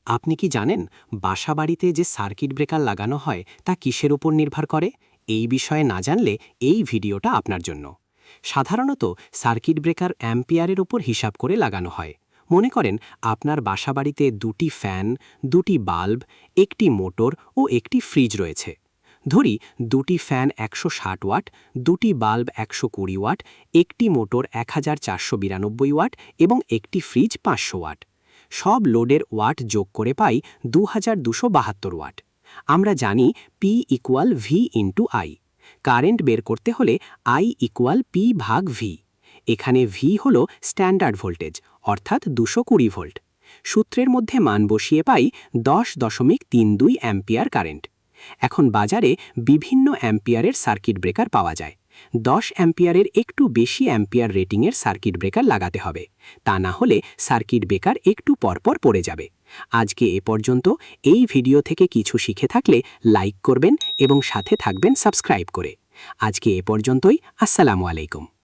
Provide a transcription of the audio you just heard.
আপনি কি জানেন বাসাবাড়িতে যে সার্কিট ব্রেকার লাগানো হয় তা কিসের উপর নির্ভর করে? এই বিষয়ে না জানলে এই ভিডিওটা আপনার জন্য। সাধারণত সার্কিট ব্রেকার অ্যাম্পিয়ারের উপর হিসাব করে লাগানো হয়। মনে করেন আপনার বাসাবাড়িতে দুটি ফ্যান, দুটি বাল্ব, একটি মোটর ও একটি ফ্রিজ রয়েছে। ধরি দুটি ফ্যান ১৬০ ওয়াট, দুটি বাল্ব ১২০ ওয়াট, একটি মোটর ১৪৯২ ওয়াট এবং একটি ফ্রিজ ৫০০ ওয়াট। সব লোডের ওয়াট যোগ করে পাই ২২৭২ ওয়াট। আমরা জানি P equal V into I. Current বের করতে হলে I ইকুয়াল পি ভাগ ভি। এখানে ভি হল স্ট্যান্ডার্ড ভোল্টেজ, অর্থাৎ ২২০ ভোল্ট। সূত্রের মধ্যে মান বসিয়ে পাই 10.32 অ্যাম্পিয়ার কারেন্ট। এখন বাজারে বিভিন্ন অ্যাম্পিয়ারের সার্কিট ব্রেকার পাওয়া যায়। 10 অ্যাম্পিয়ারের একটু বেশি অ্যাম্পিয়ার রেটিংয়ের সার্কিট ব্রেকার লাগাতে হবে, তা না হলে সার্কিট ব্রেকার একটু পরপর পড়ে যাবে। আজকে এ পর্যন্ত। এই ভিডিও থেকে কিছু শিখে থাকলে লাইক করবেন এবং সাথে থাকবেন সাবস্ক্রাইব করে। আজকে এ পর্যন্তই। আসসালামু আলাইকুম।